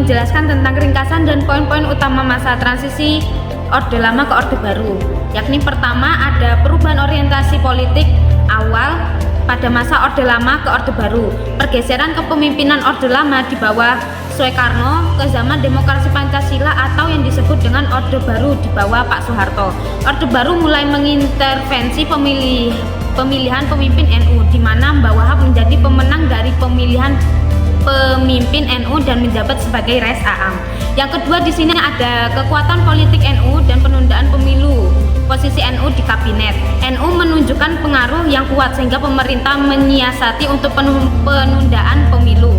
menjelaskan tentang ringkasan dan poin-poin utama masa transisi Orde Lama ke Orde Baru, yakni pertama ada perubahan orientasi politik awal pada masa Orde Lama ke Orde Baru, pergeseran kepemimpinan Orde Lama di bawah Soekarno ke zaman demokrasi Pancasila atau yang disebut dengan Orde Baru di bawah Pak Soeharto. Orde Baru mulai mengintervensi pemilihan pemimpin NU, di mana Mbah Wahab menjadi pemenang dari pemilihan pemimpin NU dan menjabat sebagai Rais Aam. Yang kedua, di sini ada kekuatan politik NU dan penundaan pemilu. Posisi NU di kabinet. NU menunjukkan pengaruh yang kuat sehingga pemerintah menyiasati untuk penundaan pemilu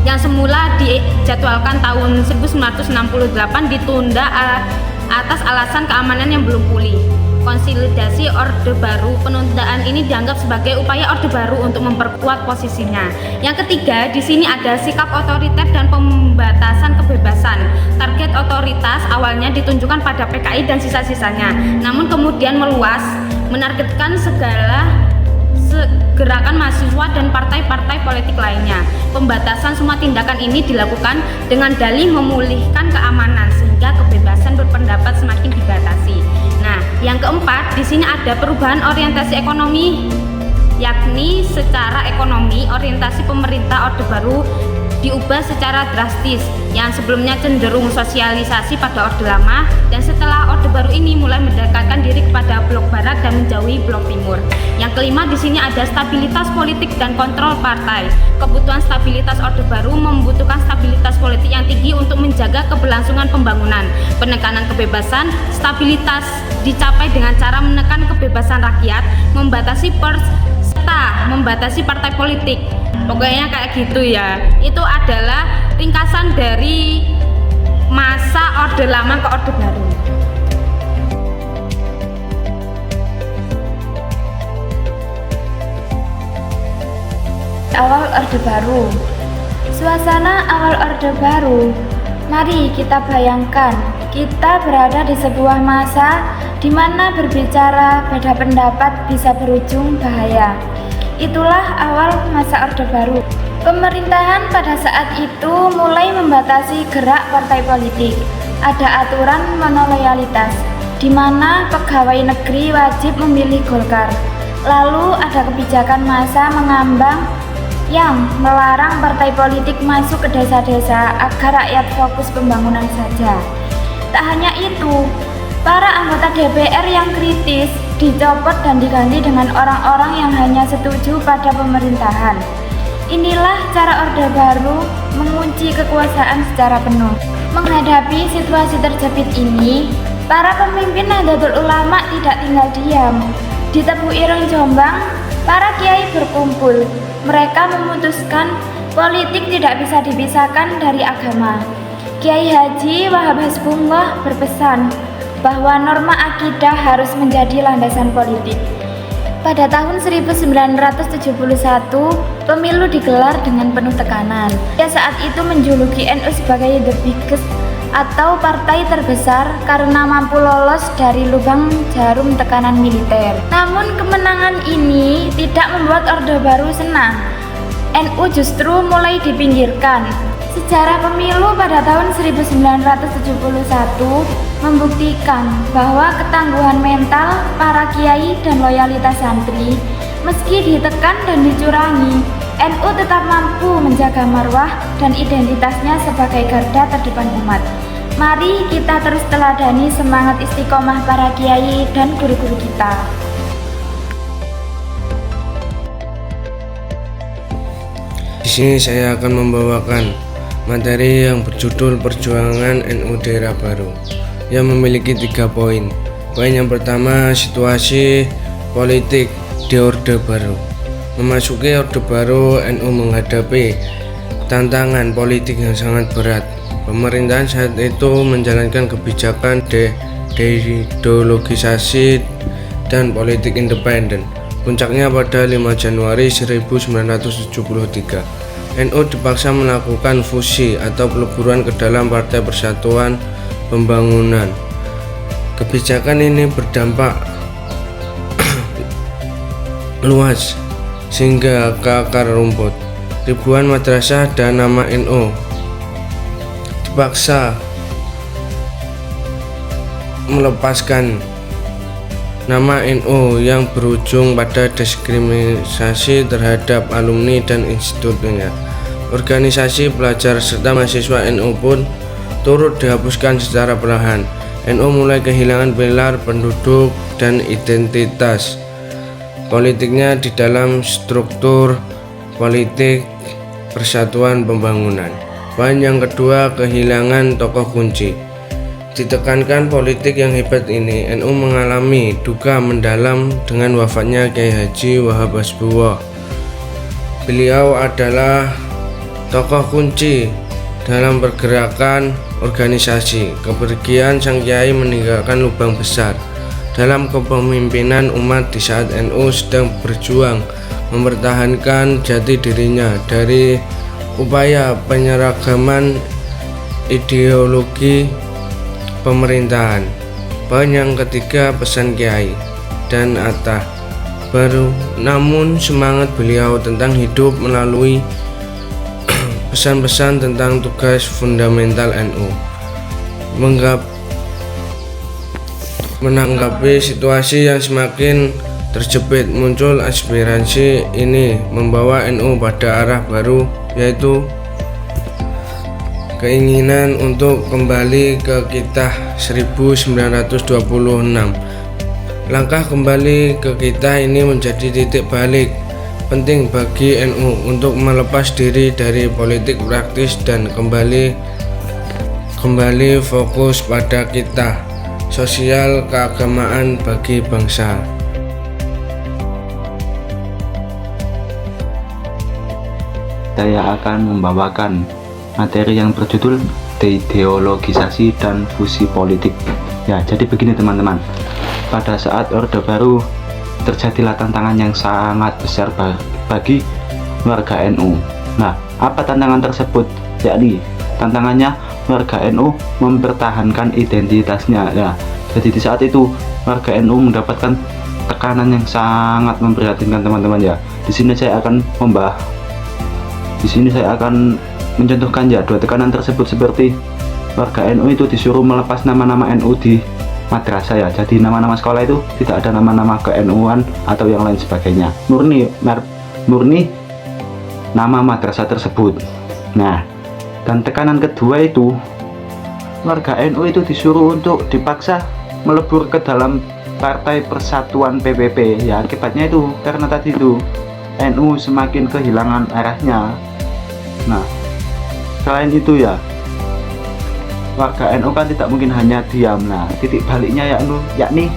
yang semula dijadwalkan tahun 1968 ditunda atas alasan keamanan yang belum pulih. Konsolidasi Orde Baru, penundaan ini dianggap sebagai upaya Orde Baru untuk memperkuat posisinya. Yang ketiga, di sini ada sikap otoriter dan pembatasan kebebasan. Target otoritas awalnya ditunjukkan pada PKI dan sisa-sisanya, namun kemudian meluas, menargetkan segala gerakan mahasiswa dan partai-partai politik lainnya. Pembatasan semua tindakan ini dilakukan dengan dalih memulihkan keamanan sehingga kebebasan berpendapat semakin dibatasi. Nah, yang keempat, di sini ada perubahan orientasi ekonomi, yakni secara ekonomi orientasi pemerintah Orde Baru diubah secara drastis, yang sebelumnya cenderung sosialisasi pada Orde Lama, dan setelah Orde Baru ini mulai mendekatkan diri kepada blok barat dan menjauhi blok timur. Yang kelima, di sini ada stabilitas politik dan kontrol partai. Kebutuhan stabilitas Orde Baru membutuhkan stabilitas politik yang tinggi untuk menjaga keberlangsungan pembangunan. Penekanan kebebasan, stabilitas dicapai dengan cara menekan kebebasan rakyat, membatasi serta membatasi partai politik. Pokoknya kayak gitu ya. Itu adalah ringkasan dari masa Orde Lama ke Orde Baru. Awal Orde Baru. Suasana awal Orde Baru. Mari kita bayangkan, kita berada di sebuah masa di mana berbicara beda pendapat bisa berujung bahaya. Itulah awal masa Orde Baru. Pemerintahan pada saat itu mulai membatasi gerak partai politik. Ada aturan monoloyalitas, di mana pegawai negeri wajib memilih Golkar. Lalu ada kebijakan masa mengambang yang melarang partai politik masuk ke desa-desa agar rakyat fokus pembangunan saja. Tak hanya itu, para anggota DPR yang kritis dicopot dan diganti dengan orang-orang yang hanya setuju pada pemerintahan. Inilah cara Orde Baru mengunci kekuasaan secara penuh. Menghadapi situasi terjepit ini, para pemimpin Nahdlatul Ulama tidak tinggal diam. Di Tebu Ireng Jombang, para kiai berkumpul. Mereka memutuskan politik tidak bisa dipisahkan dari agama. Kiai Haji Wahab Hasbullah berpesan bahwa norma akidah harus menjadi landasan politik. Pada tahun 1971, pemilu digelar dengan penuh tekanan. Dia saat itu menjuluki NU sebagai the biggest atau partai terbesar karena mampu lolos dari lubang jarum tekanan militer. Namun kemenangan ini tidak membuat Orde Baru senang. NU justru mulai dipinggirkan. Sejarah pemilu pada tahun 1971 membuktikan bahwa ketangguhan mental para kiai dan loyalitas santri, meski ditekan dan dicurangi, NU tetap mampu menjaga marwah dan identitasnya sebagai garda terdepan umat. Mari kita terus teladani semangat istiqomah para kiai dan guru-guru kita. Di sini saya akan membawakan materi yang berjudul Perjuangan NU Daerah Baru yang memiliki 3 poin. Poin yang pertama, situasi politik di Orde Baru. Memasuki Orde Baru, NU menghadapi tantangan politik yang sangat berat. Pemerintahan saat itu menjalankan kebijakan deideologisasi dan politik independen. Puncaknya pada 5 Januari 1973. NU dipaksa melakukan fusi atau peleburan ke dalam Partai Persatuan Pembangunan. Kebijakan ini berdampak luas sehingga ke akar rumput. Ribuan madrasah dan nama NU dipaksa melepaskan nama NU yang berujung pada diskriminasi terhadap alumni dan institutnya. Organisasi pelajar serta mahasiswa NU pun turut dihapuskan secara perlahan. NU mulai kehilangan pilar penduduk dan identitas politiknya di dalam struktur politik Persatuan Pembangunan. Poin yang kedua, kehilangan tokoh kunci. Ditekankan politik yang hebat ini, NU mengalami duka mendalam dengan wafatnya Kiai Haji Wahab Hasbuloh. Beliau adalah tokoh kunci dalam pergerakan organisasi. Kepergian sang kiai meninggalkan lubang besar dalam kepemimpinan umat di saat NU sedang berjuang mempertahankan jati dirinya dari upaya penyeragaman ideologi pemerintahan. Poin yang ketiga, pesan Kiai dan Atta baru, namun semangat beliau tentang hidup melalui pesan-pesan tentang tugas fundamental NU. Menanggapi situasi yang semakin terjepit, muncul aspirasi ini membawa NU pada arah baru, yaitu keinginan untuk kembali ke Kitah 1926. Langkah kembali ke Kitah ini menjadi titik balik penting bagi NU untuk melepas diri dari politik praktis dan kembali fokus pada Kitah sosial keagamaan bagi bangsa. Saya akan membawakan materi yang berjudul deideologisasi dan fusi politik. Ya, jadi begini teman-teman. Pada saat Orde Baru terjadilah tantangan yang sangat besar bagi warga NU. Nah, apa tantangan tersebut? Yakni tantangannya warga NU mempertahankan identitasnya. Ya, jadi di saat itu warga NU mendapatkan tekanan yang sangat memprihatinkan teman-teman ya. Di sini saya akan mencontohkan ya dua tekanan tersebut, seperti warga NU itu disuruh melepas nama-nama NU di madrasah ya. Jadi nama-nama sekolah itu tidak ada nama-nama ke-NU-an atau yang lain sebagainya. Murni nama madrasah tersebut. Nah, dan tekanan kedua itu warga NU itu disuruh untuk dipaksa melebur ke dalam Partai Persatuan PPP. Ya, akibatnya itu karena tadi itu NU semakin kehilangan arahnya. Nah, selain itu ya, warga NU kan tidak mungkin hanya diam. Nah, titik baliknya yakni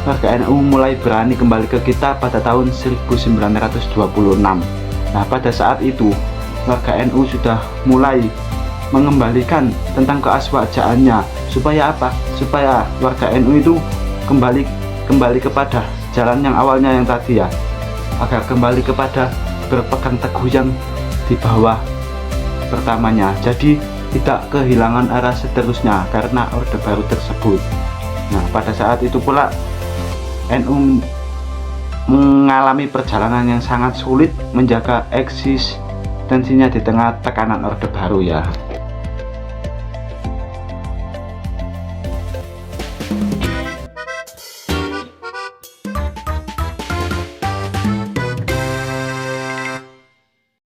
warga NU mulai berani kembali ke kita pada tahun 1926. Nah, pada saat itu warga NU sudah mulai mengembalikan tentang keaswajaannya. Supaya apa? Supaya warga NU itu kembali kepada jalan yang awalnya yang tadi ya, agar kembali kepada berpegang teguh yang di bawah pertamanya, jadi tidak kehilangan arah seterusnya karena Orde Baru tersebut. Nah, pada saat itu pula NU mengalami perjalanan yang sangat sulit menjaga eksistensinya di tengah tekanan Orde Baru ya.